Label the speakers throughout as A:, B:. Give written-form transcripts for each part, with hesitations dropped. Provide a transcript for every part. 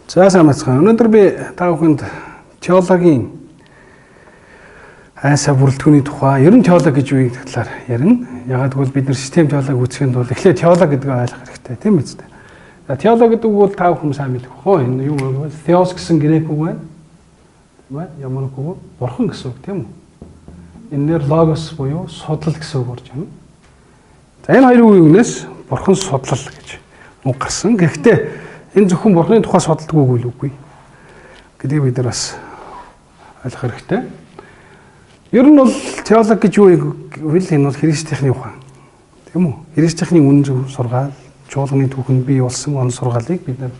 A: За сайн бацхан. Өнөөдөр би та бүхэнд теологийн айсаа бүрэлдэхүүний тухай, ер нь теологи гэж үеийн талаар ярина. Ягаад гэвэл бид нар систем теологи үзэхэд бол эхлээд теологи гэдгийг ойлгох хэрэгтэй, тийм биз дээ. За теологи гэдэг бол та бүхэн сайн мэдэх хөө. Энэ юу вэ? Theos гэсэн грек үг байна. Тийм ээ? Ямар үг вэ? Бурхан гэсэн үг, тийм үү? Энээр логос буюу судлал гэсэн үг орж байна. За энэ хоёр үгнээс бурхан судлал гэж үг гарсан. Гэхдээ энэ зөвхөн бурханы тухай судалдаг үг үгүй гэдгийг бид нар бас ойлгох хэрэгтэй. Ер нь бол теологи гэж юу гэвэл энэ бол христийнхний ухаан. Тийм үү? Христийнхний үнэн зөв сургаал, чуулганы түүхэнд бий болсон он сургаалыг бид нар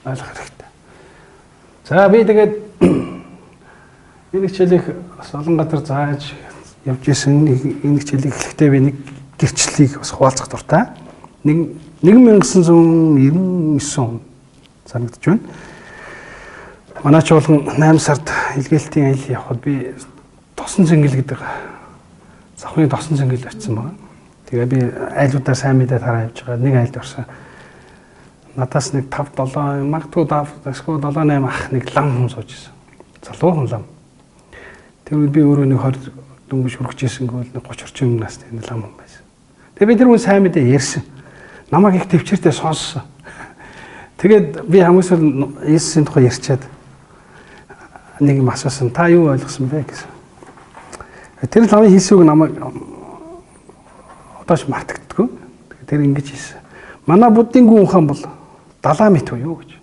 A: ойлгох хэрэгтэй. За би тэгээд энэ хичээлийг бас олон газар зааж явж исэн. Энэ хичээлийг эхлэхдээ би нэг гэрчлэлийг бас хуваалцах дуртай. 1999 он санагдаж байна. Манай чуулган 8 сард илгээлтийн аялал явхад би тосон цэнгэл гэдэг завхны тосон цэнгэл очсон байна. Тэгээ би айлуудаар сайн мэдээд хараа явж байгаа. Нэг айлд орсон. Надаас нэг 5 7 магадгүй 7 8 ах нэг лам хүн сууж ирсэн. Залуу хүн лам. Тэгвэл би өөрөө нэг 20 дөнгөж хүрэж ирсэн гэвэл 30 орчим настай энэ лам хүн байсан. Тэгээ би тэр хүн сайн мэдээ ярьсан. Намайг их төвчээртэй сонссон. Тэгээд би хүмүүсээр Есүсийн тухай ярьчаад нэг юм асуусан. Та юу ойлгосон бэ гэсэн. Тэр ламын хийсэн үг намайг одооч мартагддаггүй. Тэр ингэж хэлсэн. Манай буддийн гүн ухаан бол далаа мэт уу юу гэж.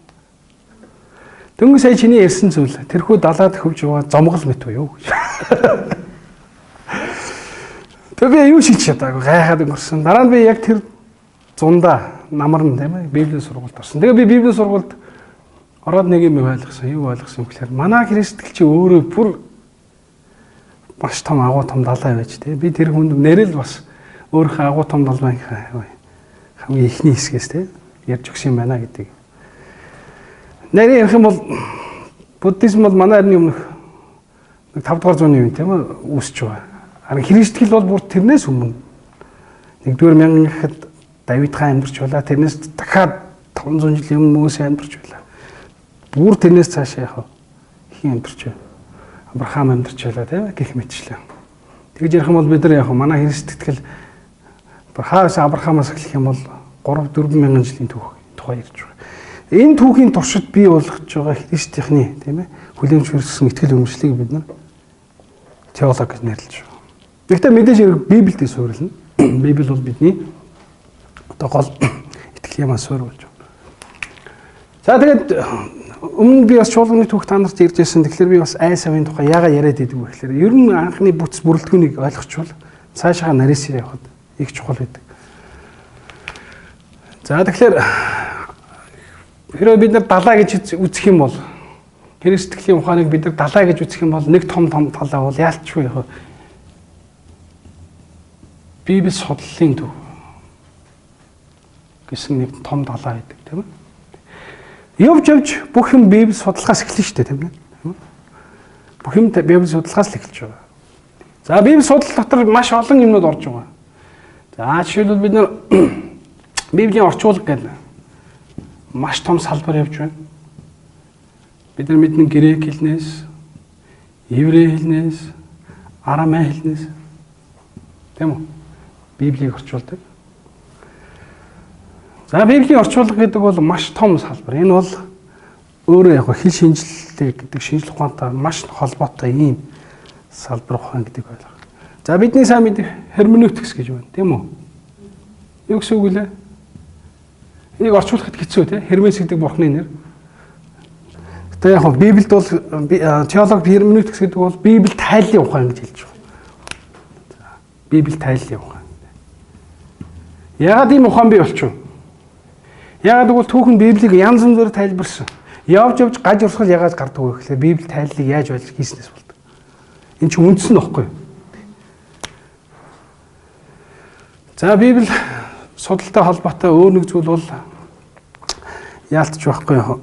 A: Дөнгөж сая чиний ярьсан зүйл тэрхүү далаад хөвж байгаа зомгол мэт уу юу гэж. Тэр би юу шийдэж чадаагүй гайхаад өнгөрсөн. Дараа нь би яг тэр зундаа намарн тийм ээ Библийн сургуульд орсон. Тэгээ би Библийн сургуульд ороод нэг юм ойлгосон. Юу ойлгосон гэхээр манай христэл чи өөрөө бүр маш том агуу том далай байж тийм. Би тэр хүнд нэрэл бас өөрийнхөө агуу том далайнхаа хамгийн ихний хэсгээс тийм ярьж өгсөн юм байна гэдэг. Нэрээ ярих юм бол буддизм бол манай эртний өмнөх 5 дугаар зууны үе тийм ээ үүсэж байгаа. Харин христэл бол бүр тэрнээс өмнө 1-р мянган гэхэд Давид хаан амьдарч байлаа. Тэрнээс дахиад 500 жилийн өмнө Мөсе амьдарч байлаа. Бүр тэрнээс цаашаа яах вэ? Хин амьдарч байна. Авраам амьдарч байлаа тийм гэх мэтчлээ. Тэгж ярих юм бол бид нар яах вэ? Манай христэтгэл хаас Авраамаас эхлэх юм бол 3-4 мянган жилийн тухай ярьж байгаа. Энэ түүхийн туршид бий болгож байгаа христийнхний тийм ээ хүлээмжшүүлсэн итгэл үнэмшлийг бид нар теологи гэж нэрлэж байгаа. Гэхдээ мэдээж Библиэд суурилна. Библи бол бидний одоо гол итгэл ямаа суурь болж байна. За тэгээд өмнө би бас чуулганы түүх та нарт ирж байсан. Тэгэхээр би бас айсавын тухай яагаад яриад идэв вэ гэхээр ер нь анхны бүтэц бүрэлдэхүүнийг ойлгочвол цаашаа нарийсээр явхад их чухал байдаг. За тэгэхээр хэрвээ бид нар далаа гэж үзэх юм бол христтгэлийн ухааныг бид нар далаа гэж үзэх юм бол нэг том талаа бол яалтчгүй яг Библи судлалын төв гэсэн нэг том далаа байдаг тийм ээ. Явж бүх юм Библи судлахаас эхэлнэ шүү дээ тийм ээ. Бүх юм Библи судлахаас л эхэлж байгаа. За Библи судлал дотор маш олон юмнууд орж байгаа. За жишээлбэл бид нар Библийн орчуулга гэдэг маш том салбар явж байна. Бид нар мэднэ грек хэлнээс, еврей хэлнээс, арамей хэлнээс тийм үү? Библийг орчуулдаг. За Библийн орчуулга гэдэг бол маш том салбар. Энэ бол өөрөө яг хэл шинжилгээ гэдэг шинжлэх ухаантай маш холбоотой ийм салбар ухаан гэдэг ойлгох. За бидний сайн мэдэх hermeneutics гэж байна, тийм үү? Юу гэсэн үг вэ? Энийг орчуулахад хэцүү тийм Hermes гэдэг бурхны нэр. Гэтэ яг Библиэд бол теологи hermeneutics гэдэг бол Библи тайллын ухаан гэж хэлж байгаа. Библи тайллын ухаан. Яагаад ийм ухаан бий болчих вэ? Яагаад гэвэл түүхэн Библийг янз бүрээр тайлбарсан. Явж гаж урсгал ягаад гардаг вэ гэхээр Библи тайллыг яаж ойлгох хийснээс болдог. Энэ чинь үндсэн нөхгүй. За Библи судалтай холбоотой өөр нэг зүйл бол яалтч байхгүй яг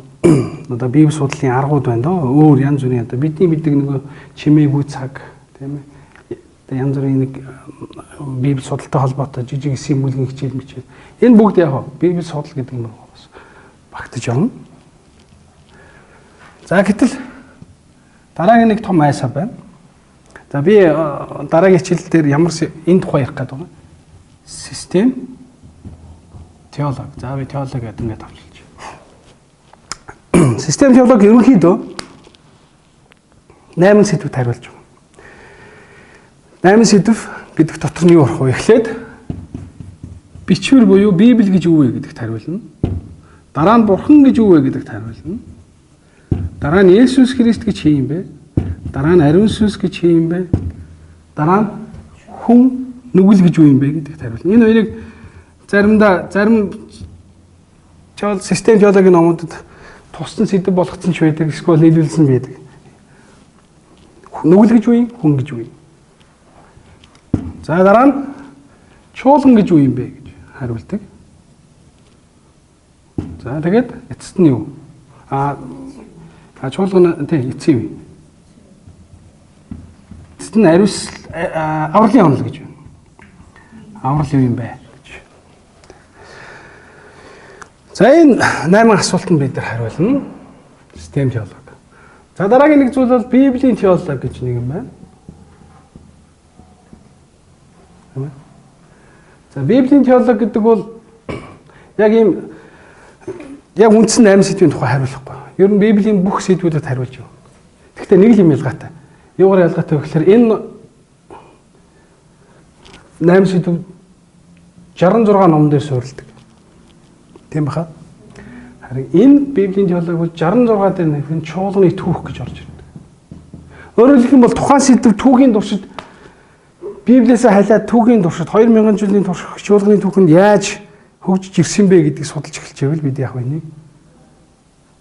A: одоо Библи судлалын аргууд байна доо. Өөр янз бүрийн одоо бидний мэддэг нэг чимээгүй цаг тийм ээ. Одоо янз бүрийн нэг Библи судалтай холбоотой жижиг символын хичээл мичээл. Энэ бүгд яг Библи судал гэдэг юм бас багтаж явна. За гэтэл дараагийн нэг том айсаа байна. За би дараагийн хичээл дээр ямар энэ тухай ярих гэдэг байна. Систем теологи. За би теологи гэдэг ингээд авчилж. Систем теологи ерөнхийдөө 8 сэдвүүд хариулж байгаа. 8 сэдв гэдэг дотор нь юу орох вэ? Эхлээд бичвэр буюу Библи гэж юу вэ гэдэгт хариулна. Дараа нь Бурхан гэж юу вэ гэдэгт хариулна. Дараа нь Есүс Христ гэж хин юм бэ? Дараа нь ариун сүнс гэж хин юм бэ? Дараа нь хүн нүгэл гэж юу юм бэ гэдэгт хариулна. Энэ хоёрыг зарим систем теологийн номуудад туссан сэдв болгоцсон ч байдаг, эсвэл нийлүүлсэн байдаг. Нүгэл гэж юу юм? Хүн гэж юу юм? За дараа нь чуулган гэж юу юм бэ гэж хариулдаг. За тэгээд эцэст нь юу? Чуулган тий эцэг юм. Эцэст нь авралын онол гэж байна. Аврал юу юм бэ гэж. За энэ 8 асуултанд бид нар хариулна. Систем теологи. За дараагийн нэг зүйл бол Библийн теологи гэж нэг юм байна. За Библийн теологи гэдэг бол яг үндсэн 8 сэдвийн тухай хариулахгүй. Ер нь Библийн бүх сэдвүүдэд хариулж байна. Гэхдээ нэг л юм ялгаатай. Юугаар ялгаатай вэ гэхээр энэ 8 сэдв 66 номон дээр суурилдаг. Тийм баха. Харин энэ Библийн теологи бол 66 дээр нэг чуулганы түүх гэж орж ирдэг. Өөрөөр хэлбэл тухайн сэдв түүхийн туршид Библиэс халиад түүхийн туршид 2000 жилийн турших чуулганы түүхэнд яаж хөгжиж ирсэн бэ гэдгийг судалж эхэлж байвал бид яг энийг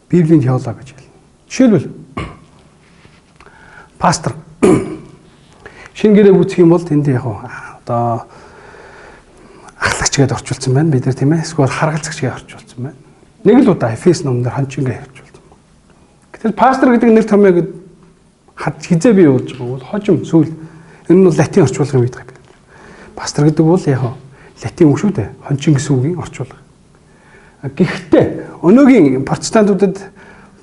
A: Библийн теологи гэж хэлнэ. Жишээлбэл пастор шинэ гэрээ үүсгэх юм бол тэнд яг одоо ахлагч гэдээ орчуулсан байна. Бид нар тийм ээ. Эсвэл харгалзагч гэдээ орчуулсан байна. Нэг л удаа Эфес номдэр хончингээ явуулсан байна. Гэтэл пастор гэдэг нэр томьёог хизээ бий болж байгаа бол хожим сүүл энэ нь латин орчуулга юм байдаг. Пастор гэдэг бол яг латин үг шүү дээ. Хончин гэсэн үгийн орчуулга. Гэхдээ өнөөгийн протестантуудад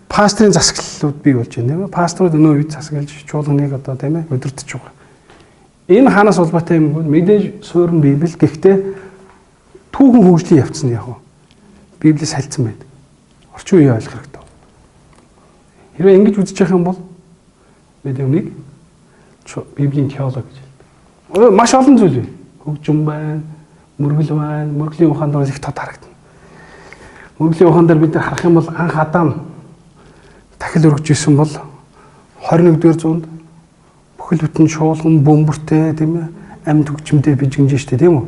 A: пастрын засаглалууд бий болж байна. Пасторууд өнөө үед засаглаж чуулганыг одоо тийм ээ өдөртөж байгаа. Энэ хаанаас улбатай юм бэ? Мэдээж суурин Библи. Гэхдээ түүхэн хөгжлийн явц нь яг Библиэс хальцсан байдаг. Орчин үеийг ойлгох хэрэгтэй. Хэрвээ ингэж үзэж явах юм бол бид үүнийг Библийн теологи гэж хэлдэг. Маш олон зүйл байна. Хөгжим байна, мөргөл байна, мөргөлийн ухаан дээр их тод харагдана. Мөргөлийн ухаан дээр бид харах юм бол анх Адам дахил өргөж исэн бол 21-р зуунд бүхэл бүтэн чуулган бөмбөртэй тийм ээ амьд хөгжимтэй бижигнэж штэ тийм үү.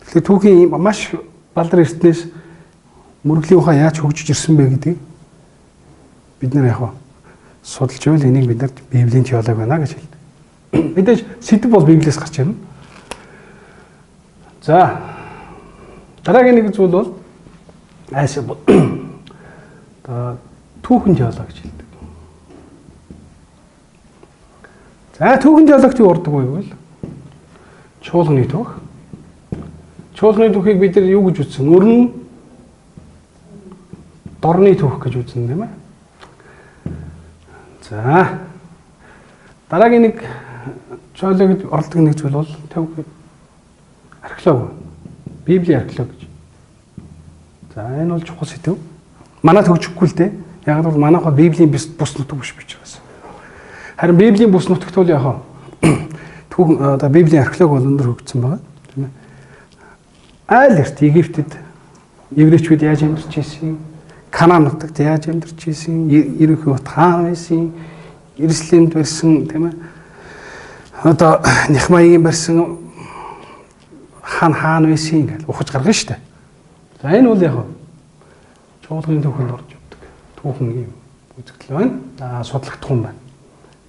A: Тэгэхээр түүхийн маш балдар эртнээс мөргөлийн ухаан яаж хөгжиж ирсэн бэ гэдгийг бид нэр яг судалж байвал энийг бид нар Библийн теологи байна гэж хэлдэг. Мэдээж сэдв бол Библиэс гарч ирнэ. За дараагийн нэг зүйл бол түүхэн теологи гэж хэлдэг. За түүхэн теологид юу ордог вэ гэвэл чуулганы түүх. Чуулганы түүхийг бид нар юу гэж үзсэн? Өрн дорны түүх гэж үзнэ тийм ээ. За дараагийн нэг теологид ордог нэг зүйл бол археологи. Библийн археологи гэж. За энэ бол чухал сэдв. Манайд хөгжихгүй л дээ. Яг л манайх бол Библийн бус нутаг биш байж байгаас. Харин Библийн бус нутагт бол яг одоо Библийн археологи бол өндөр хөгжсөн байгаа. Тийм ээ. Айл эрт Египтэд еврейчүүд яаж амьдарч ирсэн? Канаан нутагт яаж амьдарч ирсэн? Ерөнхий хот хаан байсан? Иерусалимд барьсан тийм ээ. Одоо Нехмаягийн барьсан хаан байсан гэж ухаж гаргана шүү дээ. За энэ бол яг чуулганы түүхэнд орж явдаг. Түүхэн юм үзэгдэл байна. Судлагдах юм байна.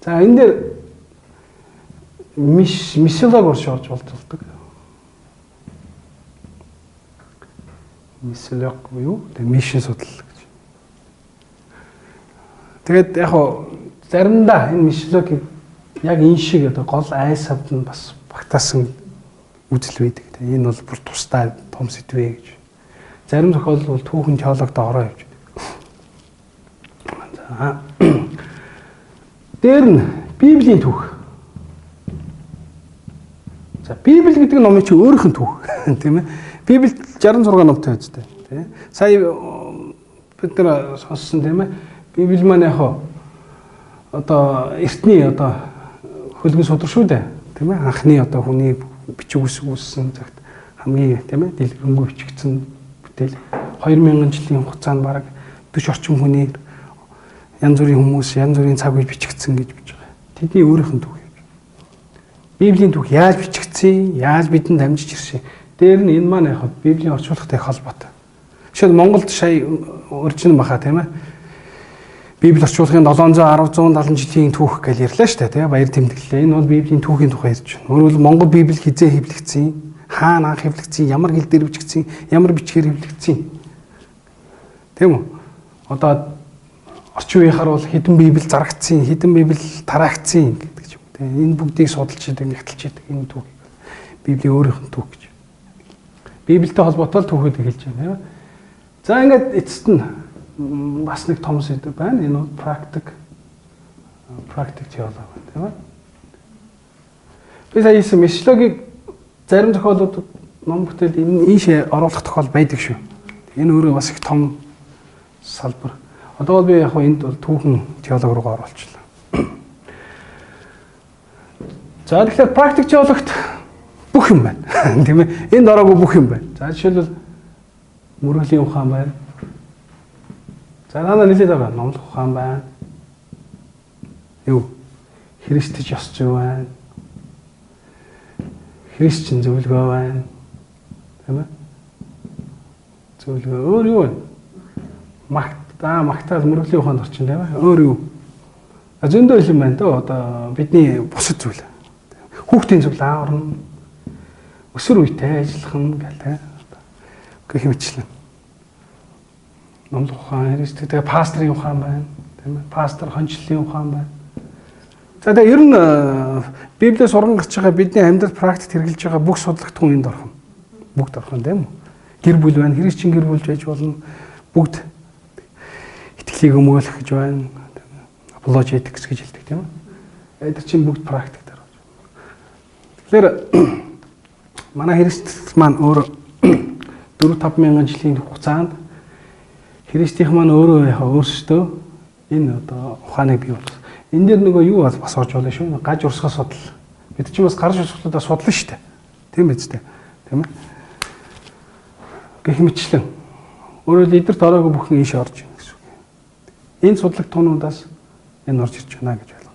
A: За энэ дээр мисологи орж болдог. Мисологи юу? Тэгээ мишн судлал гэж. Тэгээд яг заримдаа энэ мисологи яг энэ шиг одоо гол айсавд нь бас багтаасан үзэл байдаг. Энэ бол бүр тусдаа том сэдвээ гэж. Зарим тохиолдолд бол түүхэн теологид ороо явж байдаг. Дээр нь Библийн түүх. За Библи гэдэг номын чи өөрийнх нь түүх тийм ээ. Библиэд 66 номтой үстэй тийм. Сая бид нар сонссон тийм ээ. Библи маань яг одоо эртний одоо хөлгөн судар шүү дээ. Тийм ээ. Анхны одоо хүний бичиг үсгүүлсэн цагт хамгийн тийм ээ дэлгэрэнгүй бичигдсэн бүтээл 2000 жилийн хугацаанд бараг 40 орчим хүний янз бүрийн хүмүүс янз бүрийн цаг үе бичигдсэн гэж бич байгаа. Тэдний өөрийнх нь түүх юм. Библийн түүх яаж бичигдсэн, яаж бидэнд дамжиж ирсэн. Дээр нь энэ маань яг Библийн орчуулгатай холбоотой. Жишээд Монголд сая оригин баха тийм ээ. Библи орчуулгын 710 170 жилийн түүх гэж ярьлаа шүү дээ тийм ээ. Баяр тэмдэглэлээ. Энэ бол Библийн түүхийн тухай ярьж байна. Өөрөөр Монгол Библи хизээ хэвлэгдсэн, хаана анх хэвлэгдсэн, ямар хэл дээр бичигдсэн, ямар бичгээр хэвлэгдсэн. Тийм үү? Одоо орчин үеийнхаар бол хэдэн Библи зарагдсан, хэдэн Библи тараагдсан гэдэг ч юм. Энэ бүгдийг судалж идэг, нягтлж идэг энэ түүхийг Библийн өөрийнх нь түүх гэж. Библиэтэй холбоотой түүхүүдийг хэлж байна. За ингээд эцэст нь бас нэг том сэдв байна. Энэ бол практик теологи тийм ээ. Би сая хэлсэн миссиологийг зарим тохиолдолд ном бүтээл ийшээ оруулах тохиол байдаг шүү. Энэ өөрөө бас их том салбар. Одоо би яг энд бол түүхэн теологи руугаа оруулчихлаа. За тэгэхээр практик теологт бүх юм байна. Тийм ээ. Энд ороогүй бүх юм байна. За жишээлбэл мөрөглийн ухаан байна. За надад нэлээд байгаа. Номлох ухаан байна. Юу? Христч ёс зүй байна. Христчин зөвлөгөө байна. Тийм ээ. Зөвлөгөө өөр юу вэ? Магтаал мөрөглийн ухаанд орчин тийм ээ. Өөр юу? Зөндөө юм байна дөө. Одоо бидний бусад зүйл. Хүүхдийн зүйл ааварна. Өсвөр үетэй ажиллах нь гэл гэх мэтчлэн. Номлох ухаан, тэгээ пастрын ухаан байна. Тийм ээ. Пастор хончлолын ухаан байна. За тэгээ ер нь Библиэс уран гарч байгаа бидний амьдрал практикт хэрэгжилж байгаа бүх судлагдсан энд орхон. Бүгд орхон тийм үү? Гэр бүл байна, христчин гэр бүл байж болно. Бүгд итгэлийг өмгөөлөх гэж байна. Apologetics гэж хэлдэг тийм ээ. Эдгээр чинь бүгд практик дээр байна. Тэгэхээр манай Христ маань өөр 4-5 мянган жилийн хугацаанд Христийнх маань өөрөө өөрсдөө энэ одоо ухааныг бий болгосон. Энэ дээр нөгөө юу бас орж болно шүү. Гаж урсгал судал. Бид чинь бас гарч урсгалуудаа судлаа шүү дээ. Тийм биз дээ. Тийм ээ. Гэх мэтчлэн өөрөөр эдгэрт ороогүй бүхэн ийш орж ирнэ гэсэн үг. Энэ судлагтуунуудаас энэ орж ирж байна гэж байна.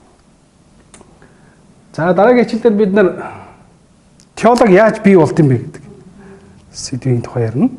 A: За дараагийн хичээлдэр бид нар теологи яаж бий болд юм бэ гэдэг сэдвийн тухай ярина.